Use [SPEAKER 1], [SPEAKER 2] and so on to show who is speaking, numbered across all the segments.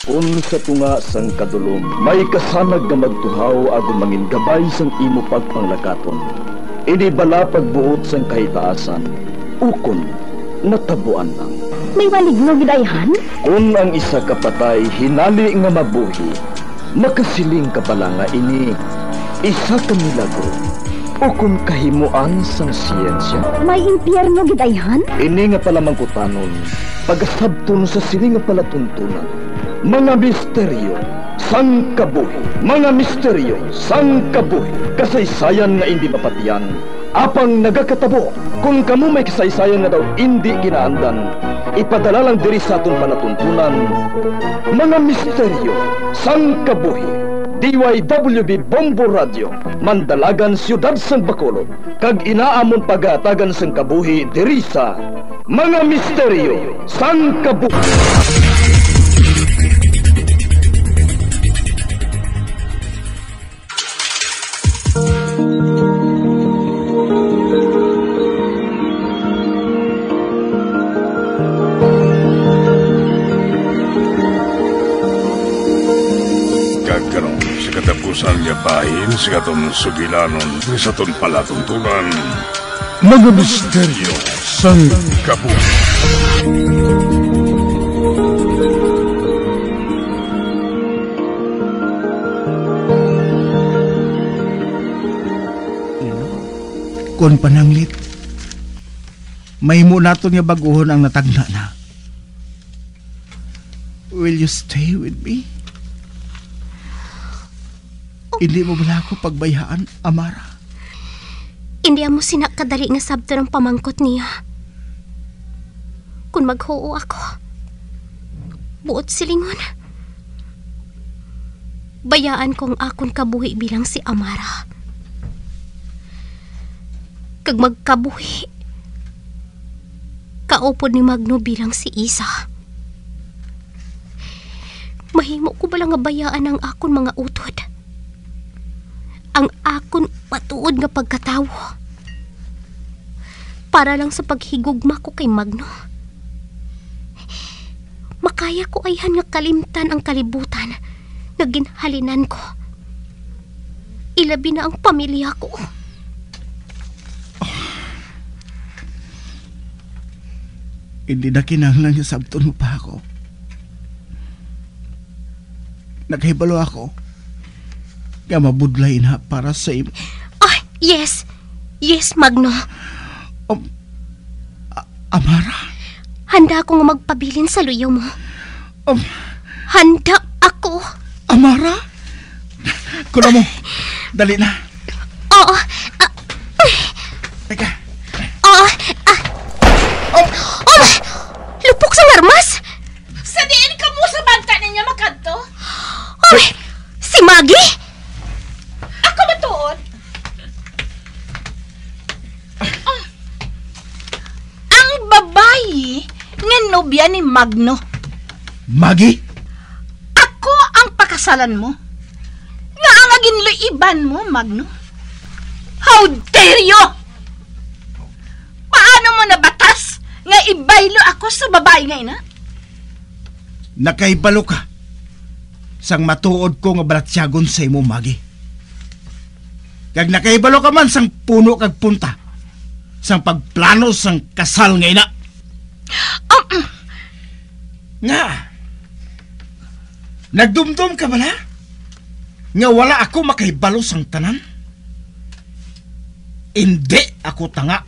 [SPEAKER 1] Unsa tunga sang kadulom, may kasanag nga magtuhaw agon mangin gabay sang imo pagpanglakaton. Ini bala pagbuot sang kahitaasan, ukon natabuan lang.
[SPEAKER 2] May waligno gidayhan?
[SPEAKER 1] Kung ang isa kapatay hinali nga mabuhi, makasiling ka pala nga ini isa ka milagro o kung kahimuan sang siyensya.
[SPEAKER 2] May impyerno gidayhan?
[SPEAKER 1] Ini nga pala mangkutanon, pagasabton sa siling nga pala tuntunan. Mga misteryo sang kabuhi, mga misteryo sang kabuhi, kasaysayan nga hindi mapatiyan. Apang nagakatabo, kung kamo may kasaysayan nga daw hindi ginaandan, ipadala lang diri sa aton panatuntunan. Mga misteryo sang kabuhi, DYWB Bombo Radio, Mandalagan, Siyudad San Bacolod, kag inaamon pagatagan sang kabuhi diri sa Mga Misteryo sang Kabuhi.
[SPEAKER 3] Katapusan niya bahin sa katong sugilanon sa atong palatuntunan. Mga misteryo sang kabuhi.
[SPEAKER 4] Kon pananglit, may mo nato nga baguhon ang natagna na. Will you stay with me? Hindi mo bala ako pagbayaan, Amara?
[SPEAKER 2] Hindi mo sinakadali nga sabto ng pamangkot niya. Kung maghuo ako, buot silingon. Bayaan kong akong kabuhi bilang si Amara. Kag magkabuhi, kaupod ni Magno bilang si Isa. Mahimo ko bala nga bayaan ang akong mga utod. Ang akon patuod nga pagkatawo para lang sa paghigugma ko kay Magno. Makaya ko ayhan nga kalimtan ang kalibutan nga ginhalinan ko. Ilabi na ang pamilya ko.
[SPEAKER 4] Hindi na kinahanglan niya sabton mo pa ako. Nakahibalo ako nga mabudlay na para sa imo.
[SPEAKER 2] Oh, yes. Yes, Magno.
[SPEAKER 4] Amara?
[SPEAKER 2] Handa ako nga magpabilin sa luyaw mo. Handa ako.
[SPEAKER 4] Amara? Kuna mo. Dali na.
[SPEAKER 2] Oo.
[SPEAKER 4] Teka.
[SPEAKER 2] Oo. Lupok sa armas.
[SPEAKER 5] Sa diin ka mo sa banta ninyo makanto?
[SPEAKER 2] Si Maggie?
[SPEAKER 5] Ako matuod? Ang babayi nga nobya ni Magno.
[SPEAKER 4] Maggie?
[SPEAKER 5] Ako ang pakasalan mo. Nga ang aginluiban mo, Magno. How dare you! Paano mo nabatas nga ibaylo ako sa babae nga ina?
[SPEAKER 4] Nakaibalo ka sang matuod ko nga balatyagon sa imo, Maggie. Kag nakaibalo ka man sang puno kag punta sang pagplano sang kasal nga ina. Nga nagdumdum ka bala nga wala ako makahibalo sang tanan? Hindi ako tanga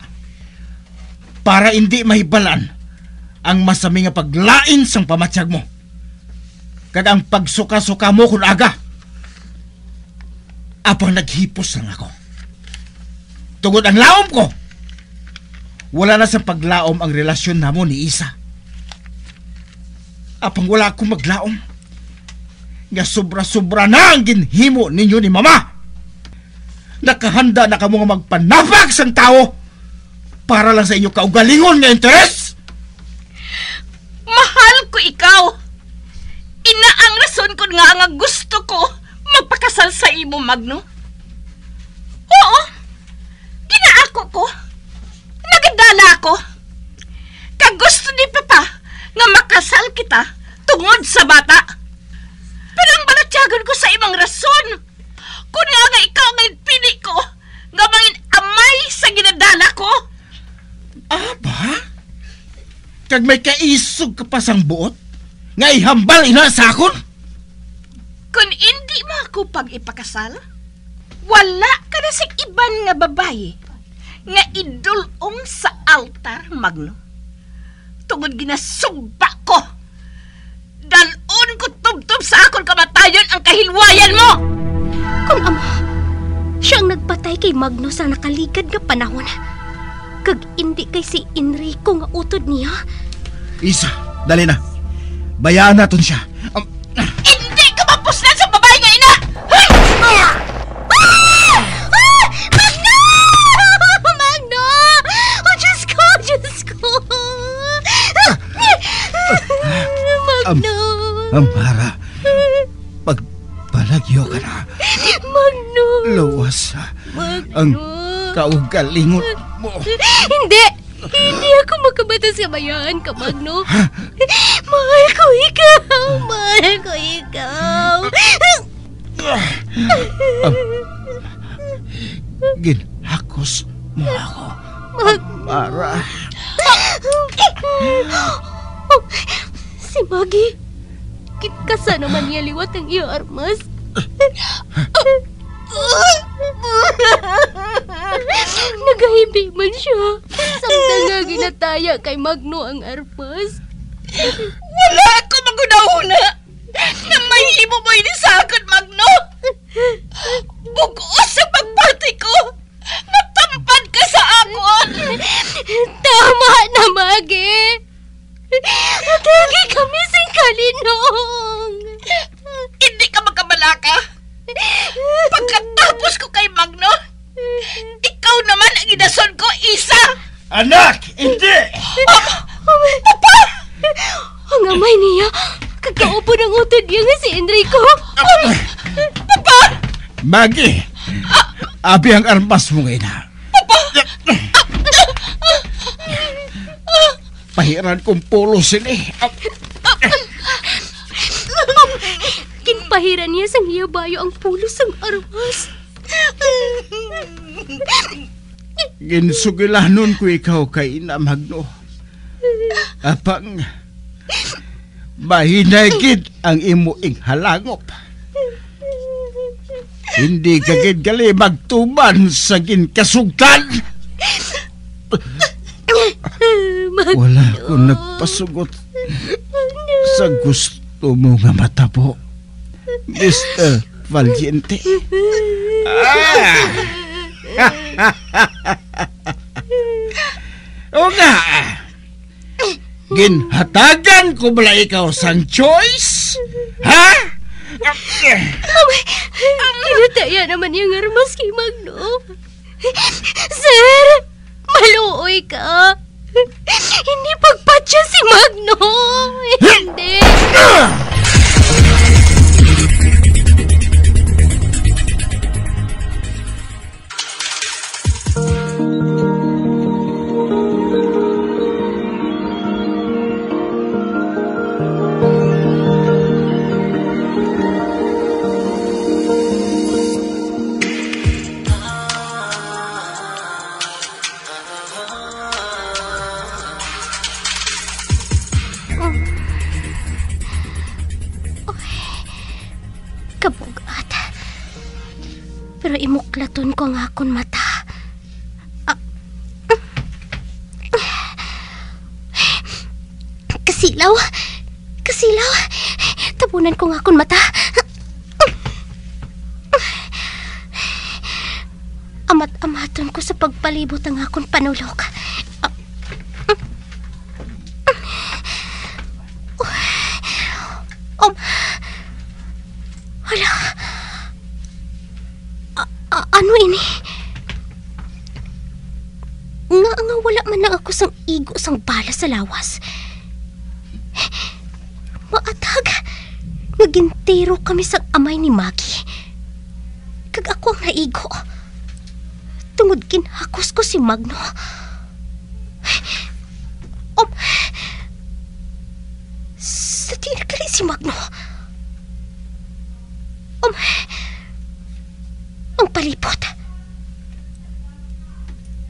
[SPEAKER 4] para hindi mahibalan ang masami nga paglain sang pamatyag mo kag ang pagsuka-suka mo kun aga. Apang naghipos lang ako tungod ang laom ko. Wala na sa paglaom ang relasyon namo ni Isa. Apang wala akong maglaom nga sobra-sobra na ang ginhimo ninyo ni Mama. Nakahanda na kamo nga magpanapag sang tao para lang sa inyo kaugalingon nga interes.
[SPEAKER 5] Mahal ko ikaw. Ina ang rason ko nga ang gusto ko magpakasal sa imo, Magno. Oo, ginaako ko. Nagadala ako. Kag gusto ni Papa nga makasal kita tungod sa bata.
[SPEAKER 4] Kag may kaisog ka pa sang buot? Nga ihambal ina sa akon?
[SPEAKER 5] Kung hindi mo ako pag-ipakasal, wala ka na sa iban nga babae nga idulong sa altar, Magno. Tungod ginasumpa ko. Dalon ko tubtob sa akon kamatayon ang kahilwayan mo!
[SPEAKER 2] Kung ama, siya ang nagpatay kay Magno sa nakaligad nga panahon. Kag hindi kay si Enrico nga utod niya.
[SPEAKER 4] Isa, dali na. Bayaan naton siya.
[SPEAKER 5] Hindi ka mapuslan sa babae nga ina!
[SPEAKER 2] Magno! Magno! Oh, Diyos ko! Diyos ko! Magno!
[SPEAKER 4] Amara, pagbalagyo ka na.
[SPEAKER 2] Magno!
[SPEAKER 4] Luwas
[SPEAKER 2] Magno!
[SPEAKER 4] ang kaugalingon mo.
[SPEAKER 2] Hindi! Hindi ako makabatas sa bayaan ka, Magno. Mahal ko ikaw! Mahal ko ikaw!
[SPEAKER 4] Ginhakos mo ako. Amara.
[SPEAKER 2] Si Maggie. Kasa naman niya liwat ang iyong armas. Nagahimbi man siya. Samtang nga ginataya kay Magno ang armas.
[SPEAKER 5] Wala ako magunahuna na may himo mo ini sa akin, Magno! Bugos sa pagpati ko! Natampad ka sa akon!
[SPEAKER 2] Tama na, Maggie! Matagi kami sing kalinong!
[SPEAKER 5] Hindi ka magkabalaka! Pagkatapos ko kay Magno, ikaw naman ang inason ko, Isa!
[SPEAKER 4] Anak! Hindi!
[SPEAKER 5] Papa!
[SPEAKER 2] Ang amay niya, kagaupo ng utod niya nga si Enrico.
[SPEAKER 5] Papa!
[SPEAKER 4] Maggie! Abi ang armas mo ngayon na. Pahiran kong pulo sini.
[SPEAKER 2] Kinpahiran niya sang hiyabayo ang pulos ng armas.
[SPEAKER 4] Ginsugilanon ko ikaw kay Ina Magno. Apang mahinagid ang imuing halangop. Hindi ka gid gali magtuban sa ginkasugtan. Wala ko nagpasugot sa gusto mo nga matabo, Mr. Valiente. O nga, ginhatagan ko bala ikaw sang choice? Ha?
[SPEAKER 2] Kinataya naman yung armas kay Magno. Sir, maluoy ka. Hindi pagpatya si Magno. Hindi. Kabugat. Pero imuklaton ko nga akong mata. Kasilaw. Kasilaw. Tabunan ko nga akong mata. Amat-amaton ko sa pagpalibot ang akong panulok. Hala. Ano ini? Nga wala man lang ako sang igo sang bala sa lawas. Maatag. Nagintero kami sa amay ni Maggie. Kag ako ang naigo. Tungod kinhakos ko si Magno. Sa tinagari si Magno. Ang palipot.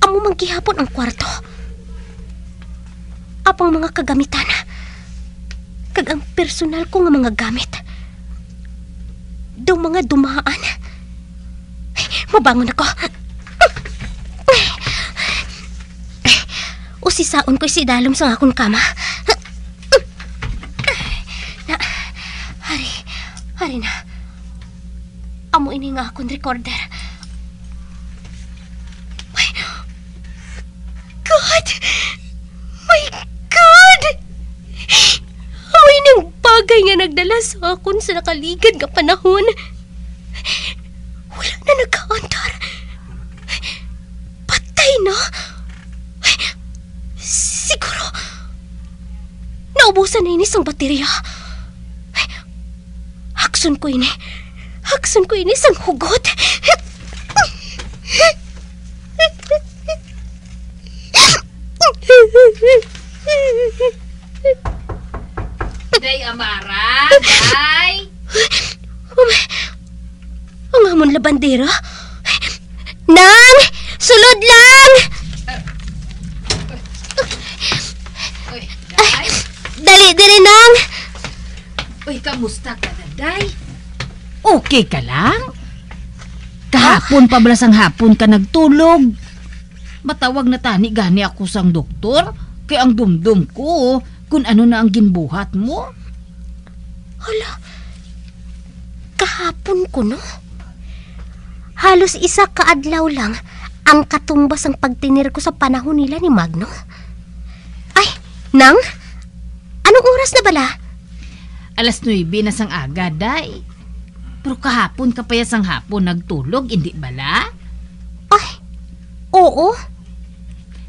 [SPEAKER 2] Amo manggihapon ang kwarto. apang mga kagamitan. Kag ang personal ko nga mga gamit. Daw mga dumaan. Mabangon ako. Usisaon ko'y si dalom sa akong kama. Hari na. Amo ini nga akong recorder. My God! My God! Away ng bagay nga nagdala sa akon sa nakaligad nga panahon. Wala na nagkaandar. Patay na. Siguro, naubusan na inis ang baterya. Hakson ko ini sang hugot.
[SPEAKER 5] Day, Amara! Day!
[SPEAKER 2] Ang hamon la bandera. Nang! Sulod lang!
[SPEAKER 5] Uy, Day!
[SPEAKER 2] Dali diri, Nang!
[SPEAKER 5] Uy, kamusta ka na, Day?
[SPEAKER 6] Okay ka lang? Kahapon pa bala sang hapon ka nagtulog. Matawag na tani gani ako sang doktor. Kaya ang dumdum ko kung ano na ang ginbuhat mo.
[SPEAKER 2] Hala, kahapon ko, no? Halos isa kaadlaw lang ang katumbas ang pagtinir ko sa panahon nila ni Magno. Ay, Nang? Anong oras na bala?
[SPEAKER 6] 9:00 na sang aga, Day. Pero kahapon ka pa ya sang hapon nagtulog, hindi bala?
[SPEAKER 2] Ay, oo.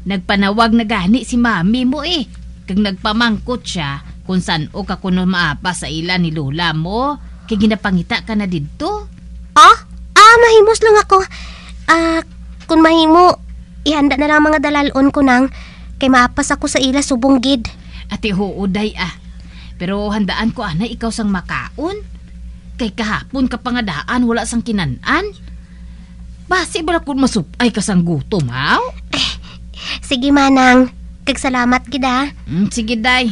[SPEAKER 6] Nagpanawag na gani si mami mo eh. Kag nagpamangkot siya kung saan o ka kuno maapa sa ila ni lola mo. Kay ginapangita ka na dito.
[SPEAKER 2] Mahimos lang ako. Kung mahimo, ihanda na lang mga dalalon ko nang kay maapas ako sa ila subong gid.
[SPEAKER 6] Ate huuday Pero handaan ko ana ikaw sang makaon. Kay kahapon ka pangadaan wala sang kinanan. Basi bala kun masupay ka sang gutom, haw?
[SPEAKER 2] Sige manang, kag salamat gid ah.
[SPEAKER 6] Sige day.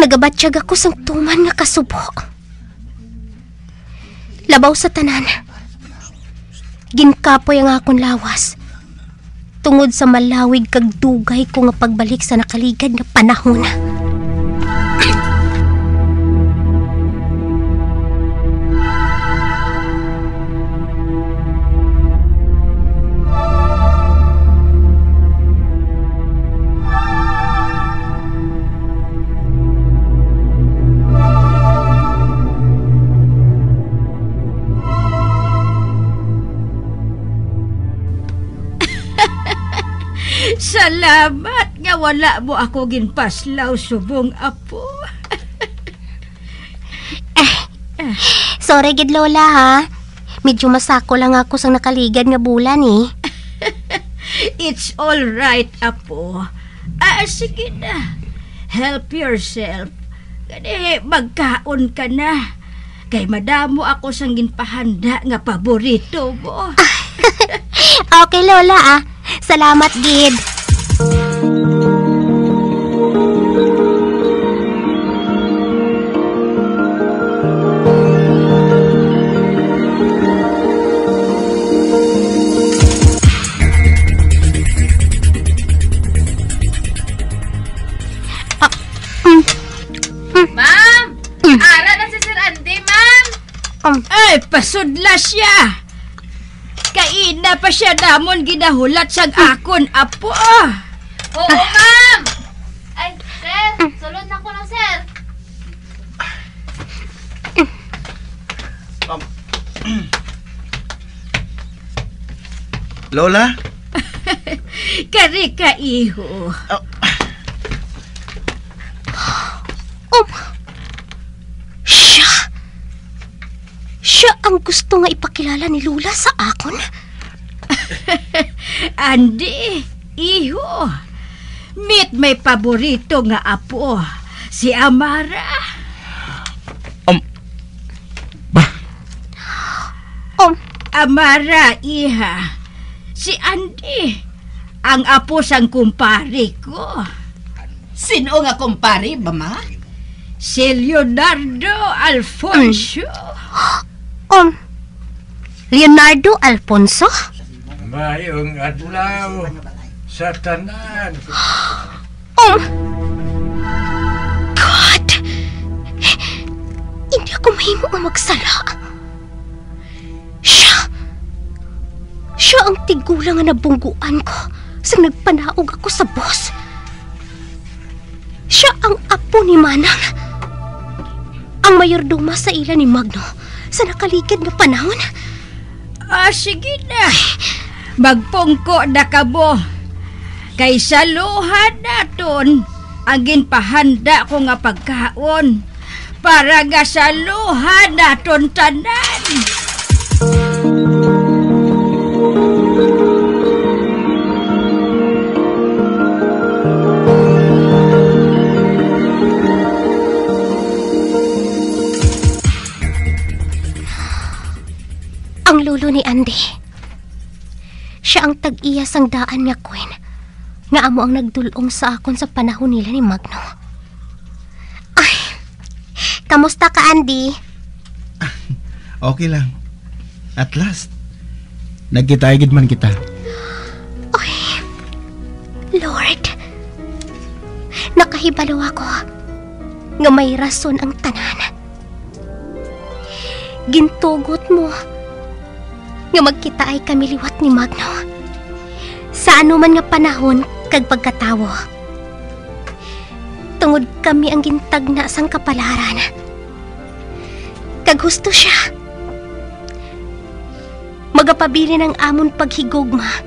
[SPEAKER 2] Nagabatsyag ako sang tuman nga kasubo. Labaw sa tanan. Ginkapoy ang akong lawas. Tungod sa malawig kag dugay ko nga pagbalik sa nakaligad nga panahon.
[SPEAKER 6] Salamat nga wala mo ako ginpaslaw subong apo.
[SPEAKER 2] Sorry gid lola ha. Medyo masako lang ako sang nakaligad nga bulan eh.
[SPEAKER 6] It's all right, apo. Sige na. Help yourself. Kani magkaon ka na. Kay madamo ako sang ginpahanda nga paborito mo.
[SPEAKER 2] Okay lola Salamat gid.
[SPEAKER 5] Ma'am! Ara na si Sir Andy, ma'am!
[SPEAKER 6] Ay, pasudla siya. Kaina pa siya damon ginahulat sang akon, apo.
[SPEAKER 5] Oo, ma'am! Ay, sir! Sulod na ko na, sir!
[SPEAKER 4] Lola?
[SPEAKER 6] Kari ka, iho.
[SPEAKER 2] Siya ang gusto nga ipakilala ni Lola sa akon.
[SPEAKER 6] Andy, iho. Meet may paborito nga apo, si Amara.
[SPEAKER 7] Amara, iha. Si Andy, ang apo sang kumpare ko.
[SPEAKER 5] Sino nga kumpare, mama?
[SPEAKER 7] Si Leonardo Alfonso.
[SPEAKER 2] Leonardo Alfonso?
[SPEAKER 8] Mayong adlaw sa tanan.
[SPEAKER 2] God! Hindi ako mahimo nga magsala. Siya ang tigulang nga nabungguan ko sa nagpanaog ako sa boss. Siya ang apo ni Manang. Ang mayordoma sa ila ni Magno sa nakaligid nga panahon.
[SPEAKER 7] Sige na. Magpungko na ka mo. Kay saluhan naton ang ginpahanda ko nga pagkaon para nga saluhan naton tanan.
[SPEAKER 2] Ang lolo ni Andy. Siya ang tag-iyas ang daan nga Queen nga amo ang nagdulong sa akon sa panahon nila ni Magno. Ay, kamusta ka, Andy?
[SPEAKER 4] Okay lang. At last, nagkitaigid man kita.
[SPEAKER 2] Ay, Lord, nakahibalo ako nga may rason ang tanan. Gintugot mo nga magkita ay kami liwat ni Magno sa anuman nga panahon kag pagkatawo. Tungod kami ang gintagna sang kapalaran. Kag husto siya. Magapabili ng amon paghigugma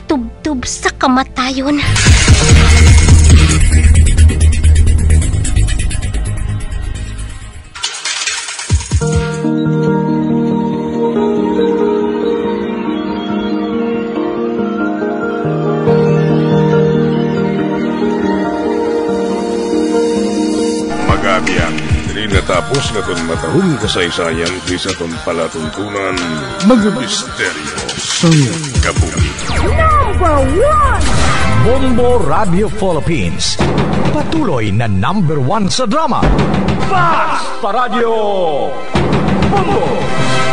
[SPEAKER 2] tubtub sa kamatayon.
[SPEAKER 3] Natapos na itong matahong kasaysayan di sa itong palatuntunan, mga misteryo sa kabuhi.
[SPEAKER 9] Number 1! Bombo Radio Philippines. Patuloy na number 1 sa drama. Basta Radio Bombo!